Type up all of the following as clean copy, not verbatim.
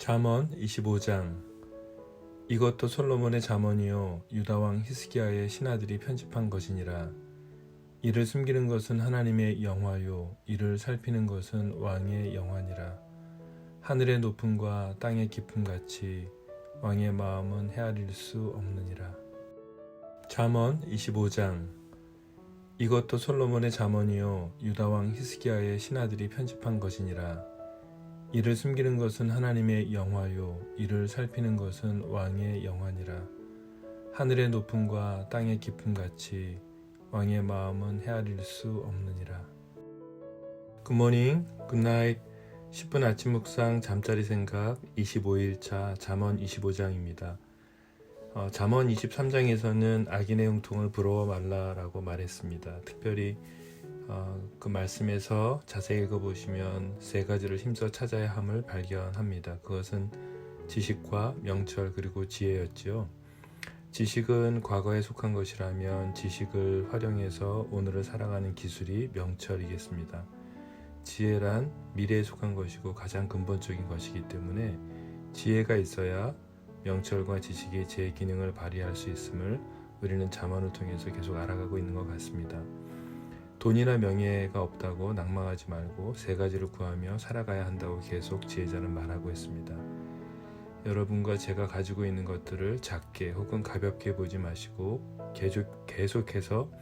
잠언 25장. 이것도 솔로몬의 잠언이요 유다 왕 히스기야의 신하들이 편집한 것이니라. 이를 숨기는 것은 하나님의 영화요 이를 살피는 것은 왕의 영화니라. 하늘의 높음과 땅의 깊음 같이 왕의 마음은 헤아릴 수 없느니라. 잠언 25장. 이것도 솔로몬의 잠언이요 유다 왕 히스기야의 신하들이 편집한 것이니라. 이를 숨기는 것은 하나님의 영화요 이를 살피는 것은 왕의 영화니라. 하늘의 높음과 땅의 깊음 같이 왕의 마음은 헤아릴 수 없느니라. 굿모닝, 굿나잇. 10분 아침 묵상 잠자리 생각 25일차 잠언 25장입니다. 잠언 23장에서는 악인의 형통을 부러워 말라라고 말했습니다. 특별히 그 말씀에서 자세히 읽어보시면 세 가지를 힘써 찾아야 함을 발견합니다. 그것은 지식과 명철 그리고 지혜였지요. 지식은 과거에 속한 것이라면 지식을 활용해서 오늘을 살아가는 기술이 명철이겠습니다. 지혜란 미래에 속한 것이고 가장 근본적인 것이기 때문에 지혜가 있어야 명철과 지식이 제 기능을 발휘할 수 있음을 우리는 잠언을 통해서 계속 알아가고 있는 것 같습니다. 돈이나 명예가 없다고 낭망하지 말고 세 가지를 구하며 살아가야 한다고 계속 지혜자는 말하고 있습니다. 여러분과 제가 가지고 있는 것들을 작게 혹은 가볍게 보지 마시고 계속해서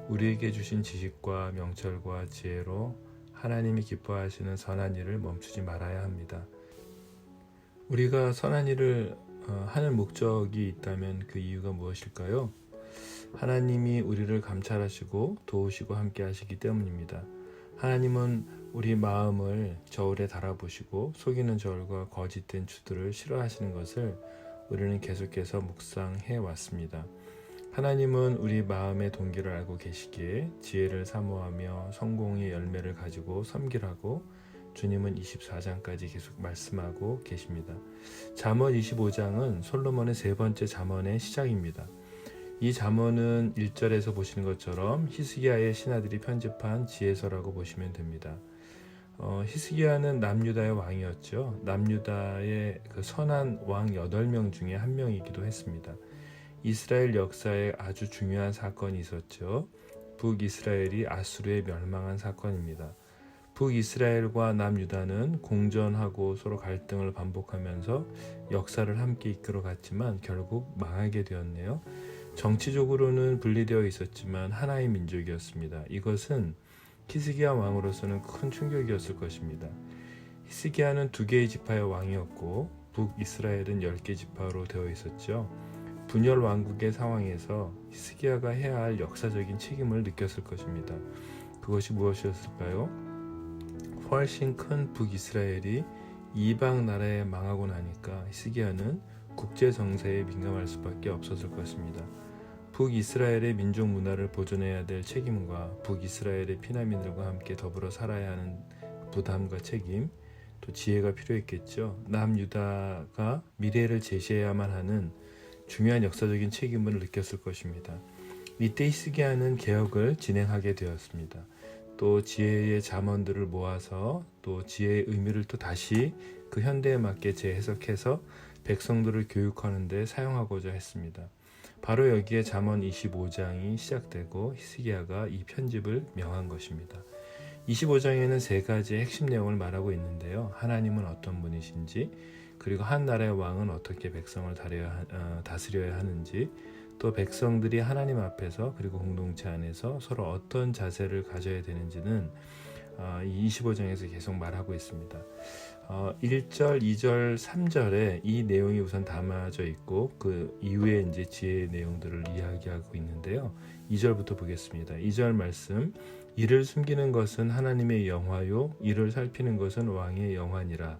우리에게 주신 지식과 명철과 지혜로 하나님이 기뻐하시는 선한 일을 멈추지 말아야 합니다. 우리가 선한 일을 하는 목적이 있다면 그 이유가 무엇일까요? 하나님이 우리를 감찰하시고 도우시고 함께 하시기 때문입니다. 하나님은 우리 마음을 저울에 달아보시고 속이는 저울과 거짓된 주들을 싫어하시는 것을 우리는 계속해서 묵상해 왔습니다. 하나님은 우리 마음의 동기를 알고 계시기에 지혜를 사모하며 성공의 열매를 가지고 섬기라고 주님은 24장까지 계속 말씀하고 계십니다. 잠언 25장은 솔로몬의 세 번째 잠언의 시작입니다. 이 잠언은 1절에서 보시는 것처럼 히스기야의 신하들이 편집한 지혜서라고 보시면 됩니다. 히스기야는 남유다의 왕이었죠. 남유다의 그 선한 왕 8명 중에 한 명이기도 했습니다. 이스라엘 역사에 아주 중요한 사건이 있었죠. 북이스라엘이 아수르에 멸망한 사건입니다. 북이스라엘과 남유다는 공전하고 서로 갈등을 반복하면서 역사를 함께 이끌어갔지만 결국 망하게 되었네요. 정치적으로는 분리되어 있었지만 하나의 민족이었습니다. 이것은 히스기야 왕으로서는 큰 충격이었을 것입니다. 히스기야는 2개의 지파의 왕이었고 북이스라엘은 10개 지파로 되어 있었죠. 분열 왕국의 상황에서 히스기야가 해야 할 역사적인 책임을 느꼈을 것입니다. 그것이 무엇이었을까요? 훨씬 큰 북이스라엘이 이방 나라에 망하고 나니까 히스기야는 국제 정세에 민감할 수밖에 없었을 것입니다. 북이스라엘의 민족 문화를 보존해야 될 책임과 북이스라엘의 피난민들과 함께 더불어 살아야 하는 부담과 책임, 또 지혜가 필요했겠죠. 남유다가 미래를 제시해야만 하는 중요한 역사적인 책임을 느꼈을 것입니다. 이때 히스기야는 개혁을 진행하게 되었습니다. 또 지혜의 잠언들을 모아서 또 지혜의 의미를 또 다시 그 현대에 맞게 재해석해서 백성들을 교육하는 데 사용하고자 했습니다. 바로 여기에 잠언 25장이 시작되고 히스기야가 이 편집을 명한 것입니다. 25장에는 세 가지의 핵심 내용을 말하고 있는데요. 하나님은 어떤 분이신지, 그리고 한 나라의 왕은 어떻게 백성을 다스려야 하는지, 또 백성들이 하나님 앞에서 그리고 공동체 안에서 서로 어떤 자세를 가져야 되는지는 이 25장에서 계속 말하고 있습니다. 1절, 2절, 3절에 이 내용이 우선 담아져 있고 그 이후에 이제 지혜의 내용들을 이야기하고 있는데요. 2절부터 보겠습니다. 2절 말씀, 이를 숨기는 것은 하나님의 영화요 이를 살피는 것은 왕의 영화니라.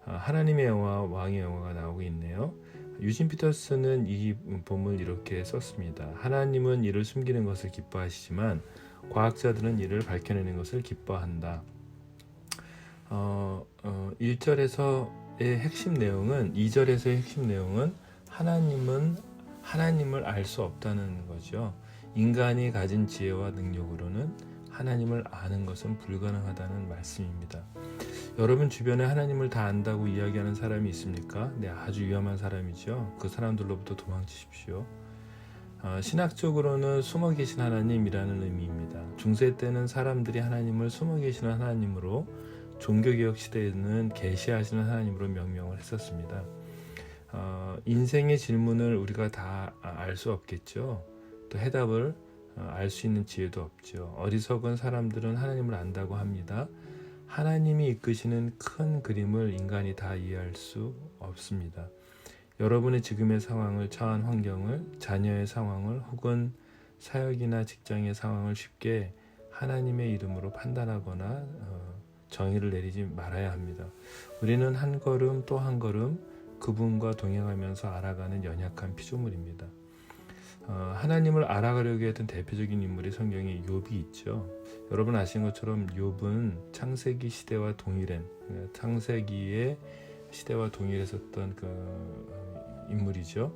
하나님의 영화, 왕의 영화가 나오고 있네요. 유진 피터스는 이 본문을 이렇게 썼습니다. 하나님은 이를 숨기는 것을 기뻐하시지만 과학자들은 이를 밝혀내는 것을 기뻐한다. 1절에서의 핵심 내용은 2절에서의 핵심 내용은 하나님을 알 수 없다는 거죠. 인간이 가진 지혜와 능력으로는 하나님을 아는 것은 불가능하다는 말씀입니다. 여러분 주변에 하나님을 다 안다고 이야기하는 사람이 있습니까? 네, 아주 위험한 사람이죠. 그 사람들로부터 도망치십시오. 신학적으로는 숨어 계신 하나님이라는 의미입니다. 중세 때는 사람들이 하나님을 숨어 계시는 하나님으로, 종교개혁 시대에는 계시하시는 하나님으로 명명을 했었습니다. 인생의 질문을 우리가 다 알 수 없겠죠. 또 해답을 알 수 있는 지혜도 없죠. 어리석은 사람들은 하나님을 안다고 합니다. 하나님이 이끄시는 큰 그림을 인간이 다 이해할 수 없습니다. 여러분의 지금의 상황을, 처한 환경을, 자녀의 상황을, 혹은 사역이나 직장의 상황을 쉽게 하나님의 이름으로 판단하거나 정의를 내리지 말아야 합니다. 우리는 한 걸음 또 한 걸음 그분과 동행하면서 알아가는 연약한 피조물입니다. 하나님을 알아가려고 했던 대표적인 인물이 성경에 욥이 있죠. 여러분 아시는 것처럼 욥은 창세기 시대와 동일한, 창세기의 시대와 동일했었던 그 인물이죠.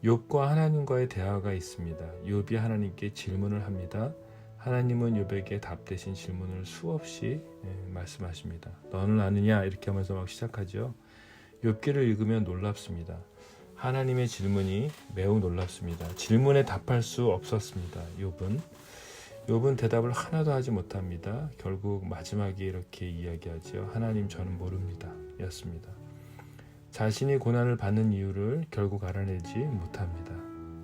욥과 하나님과의 대화가 있습니다. 욥이 하나님께 질문을 합니다. 하나님은 욥에게 답 대신 질문을 수없이 말씀하십니다. 너는 아느냐? 이렇게 하면서 막 시작하죠. 욥기를 읽으면 놀랍습니다. 하나님의 질문이 매우 놀랍습니다. 질문에 답할 수 없었습니다. 욥은 대답을 하나도 하지 못합니다. 결국 마지막에 이렇게 이야기하죠. 하나님, 저는 모릅니다. 였습니다. 자신이 고난을 받는 이유를 결국 알아내지 못합니다.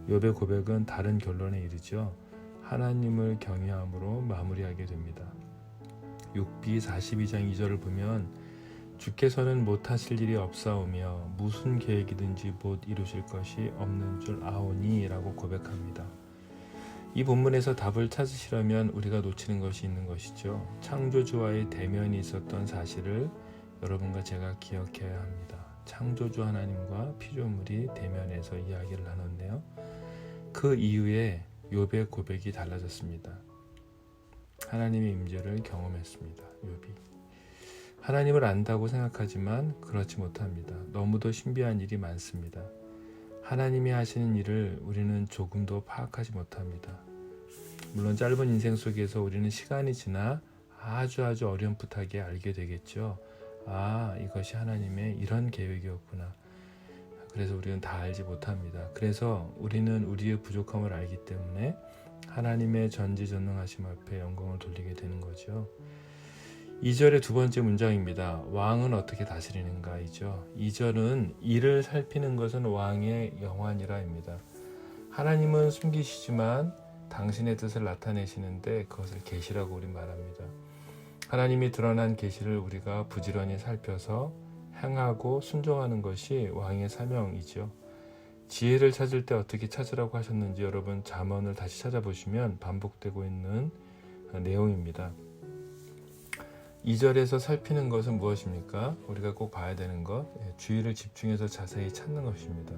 욥의 고백은 다른 결론에 이르죠. 하나님을 경외함으로 마무리하게 됩니다. 욥기 42장 2절을 보면 주께서는 못하실 일이 없사오며 무슨 계획이든지 못 이루실 것이 없는 줄 아오니 라고 고백합니다. 이 본문에서 답을 찾으시려면 우리가 놓치는 것이 있는 것이죠. 창조주와의 대면이 있었던 사실을 여러분과 제가 기억해야 합니다. 창조주 하나님과 피조물이 대면해서 이야기를 나눴네요. 그 이후에 욥의 고백이 달라졌습니다. 하나님의 임재를 경험했습니다. 욥이 하나님을 안다고 생각하지만 그렇지 못합니다. 너무도 신비한 일이 많습니다. 하나님이 하시는 일을 우리는 조금도 파악하지 못합니다. 물론 짧은 인생 속에서 우리는 시간이 지나 아주 어렴풋하게 알게 되겠죠. 아, 이것이 하나님의 이런 계획이었구나. 그래서 우리는 다 알지 못합니다. 그래서 우리는 우리의 부족함을 알기 때문에 하나님의 전지전능하심 앞에 영광을 돌리게 되는 거죠. 2절의 두 번째 문장입니다. 왕은 어떻게 다스리는가이죠. 2절은 이를 살피는 것은 왕의 영환이라입니다. 하나님은 숨기시지만 당신의 뜻을 나타내시는데 그것을 계시라고 우리 말합니다. 하나님이 드러난 계시를 우리가 부지런히 살펴서 행하고 순종하는 것이 왕의 사명이죠. 지혜를 찾을 때 어떻게 찾으라고 하셨는지 여러분 잠언을 다시 찾아보시면 반복되고 있는 내용입니다. 2절에서 살피는 것은 무엇입니까? 우리가 꼭 봐야 되는 것, 주의를 집중해서 자세히 찾는 것입니다.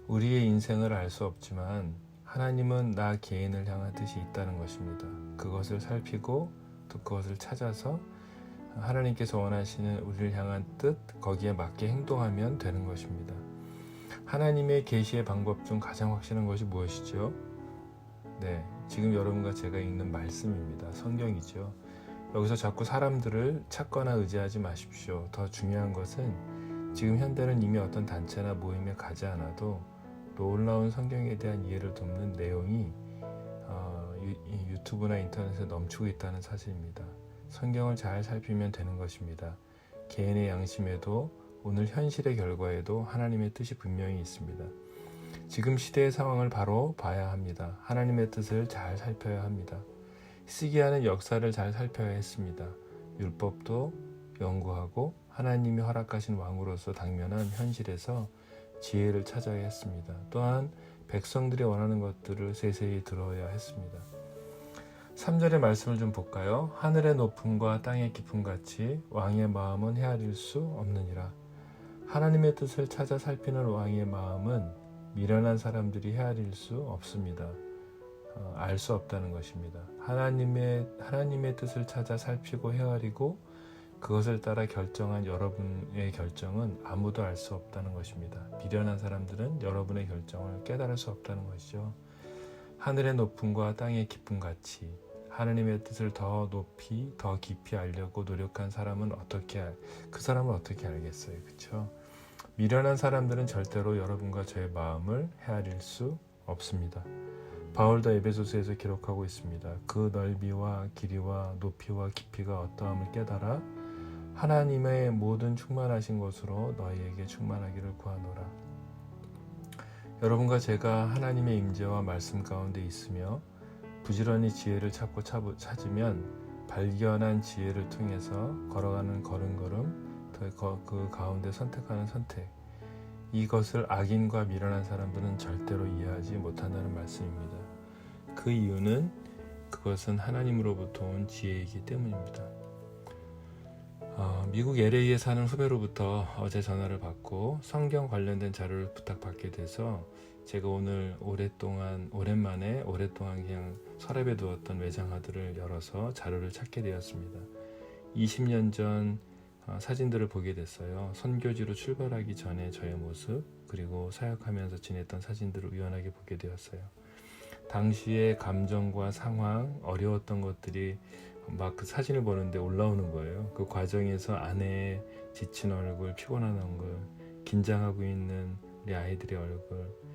우리의 인생을 알 수 없지만 하나님은 나 개인을 향한 뜻이 있다는 것입니다. 그것을 살피고 또 그것을 찾아서 하나님께서 원하시는 우리를 향한 뜻, 거기에 맞게 행동하면 되는 것입니다. 하나님의 계시의 방법 중 가장 확실한 것이 무엇이죠? 네, 지금 여러분과 제가 읽는 말씀입니다. 성경이죠. 여기서 자꾸 사람들을 찾거나 의지하지 마십시오. 더 중요한 것은 지금 현대는 이미 어떤 단체나 모임에 가지 않아도 놀라운 성경에 대한 이해를 돕는 내용이 유튜브나 인터넷에 넘치고 있다는 사실입니다. 성경을 잘 살피면 되는 것입니다. 개인의 양심에도 오늘 현실의 결과에도 하나님의 뜻이 분명히 있습니다. 지금 시대의 상황을 바로 봐야 합니다. 하나님의 뜻을 잘 살펴야 합니다. 히스기야는 역사를 잘 살펴야 했습니다. 율법도 연구하고 하나님이 허락하신 왕으로서 당면한 현실에서 지혜를 찾아야 했습니다. 또한 백성들이 원하는 것들을 세세히 들어야 했습니다. 3절의 말씀을 좀 볼까요? 하늘의 높음과 땅의 깊음 같이 왕의 마음은 헤아릴 수 없느니라. 하나님의 뜻을 찾아 살피는 왕의 마음은 미련한 사람들이 헤아릴 수 없습니다. 알 수 없다는 것입니다. 하나님의 뜻을 찾아 살피고 헤아리고 그것을 따라 결정한 여러분의 결정은 아무도 알 수 없다는 것입니다. 미련한 사람들은 여러분의 결정을 깨달을 수 없다는 것이죠. 하늘의 높음과 땅의 깊음 같이 하나님의 뜻을 더 높이, 더 깊이 알려고 노력한 사람은 그 사람은 어떻게 알겠어요, 그렇죠? 미련한 사람들은 절대로 여러분과 저의 마음을 헤아릴 수 없습니다. 바울도 에베소서에서 기록하고 있습니다. 그 넓이와 길이와 높이와 깊이가 어떠함을 깨달아 하나님의 모든 충만하신 것으로 너희에게 충만하기를 구하노라. 여러분과 제가 하나님의 임재와 말씀 가운데 있으며 부지런히 지혜를 찾으면 발견한 지혜를 통해서 걸어가는 걸음걸음, 그 가운데 선택하는 선택, 이것을 악인과 미련한 사람들은 절대로 이해하지 못한다는 말씀입니다. 그 이유는 그것은 하나님으로부터 온 지혜이기 때문입니다. 미국 LA에 사는 후배로부터 어제 전화를 받고 성경 관련된 자료를 부탁받게 돼서 제가 오늘 오랜만에 그냥 서랍에 두었던 외장하드를 열어서 자료를 찾게 되었습니다. 20년 전 사진들을 보게 됐어요. 선교지로 출발하기 전에 저의 모습, 그리고 사역하면서 지냈던 사진들을 우연하게 보게 되었어요. 당시의 감정과 상황, 어려웠던 것들이 막 그 사진을 보는데 올라오는 거예요. 그 과정에서 아내의 지친 얼굴, 피곤한 얼굴, 긴장하고 있는 우리 아이들의 얼굴,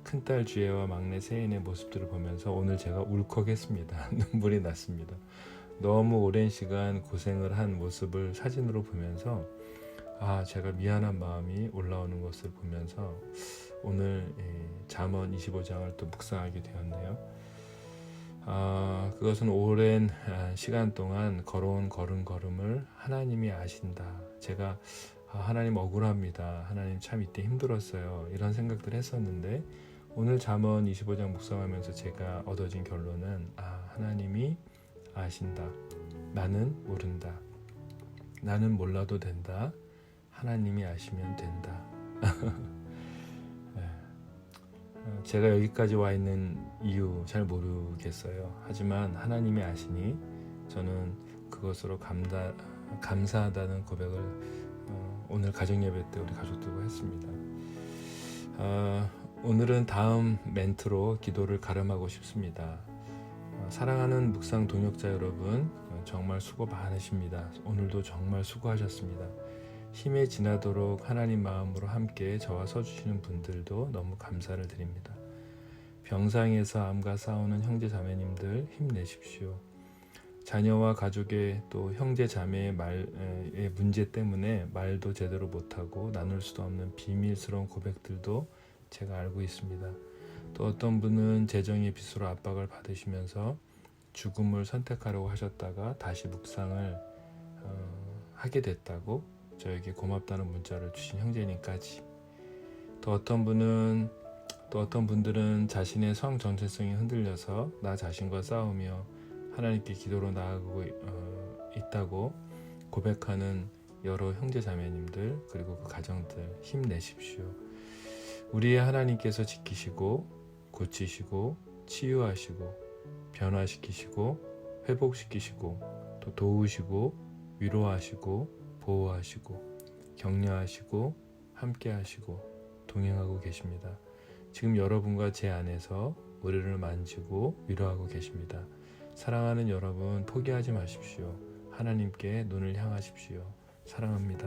큰딸 주애와 막내 세인의 모습들을 보면서 오늘 제가 울컥했습니다. 눈물이 났습니다. 너무 오랜 시간 고생을 한 모습을 사진으로 보면서 제가 미안한 마음이 올라오는 것을 보면서 오늘 잠언 25장을 또 묵상하게 되었네요. 그것은 오랜 시간 동안 걸어온 걸음걸음을 하나님이 아신다. 제가 하나님 억울합니다. 하나님 참 이때 힘들었어요. 이런 생각들을 했었는데 오늘 잠언 25장 묵상하면서 제가 얻어진 결론은 하나님이 아신다. 나는 모른다. 나는 몰라도 된다. 하나님이 아시면 된다. 제가 여기까지 와 있는 이유 잘 모르겠어요. 하지만 하나님이 아시니 저는 그것으로 감사하다는 고백을 오늘 가정예배 때 우리 가족들과 했습니다. 오늘은 다음 멘트로 기도를 가름하고 싶습니다. 사랑하는 묵상 동역자 여러분, 정말 수고 많으십니다. 오늘도 정말 수고하셨습니다. 힘에 지나도록 하나님 마음으로 함께 저와 서주시는 분들도 너무 감사를 드립니다. 병상에서 암과 싸우는 형제 자매님들 힘내십시오. 자녀와 가족의 또 형제 자매의 문제 때문에 말도 제대로 못하고 나눌 수도 없는 비밀스러운 고백들도 제가 알고 있습니다. 또 어떤 분은 재정의 빚으로 압박을 받으시면서 죽음을 선택하려고 하셨다가 다시 묵상을 하게 됐다고 저에게 고맙다는 문자를 주신 형제님까지, 또 어떤 분들은 자신의 성 정체성이 흔들려서 나 자신과 싸우며 하나님께 기도로 나아가고 있다고 고백하는 여러 형제 자매님들, 그리고 그 가정들 힘내십시오. 우리의 하나님께서 지키시고 고치시고 치유하시고 변화시키시고 회복시키시고 또 도우시고 위로하시고 보호하시고 격려하시고 함께하시고 동행하고 계십니다. 지금 여러분과 제 안에서 우리를 만지고 위로하고 계십니다. 사랑하는 여러분, 포기하지 마십시오. 하나님께 눈을 향하십시오. 사랑합니다.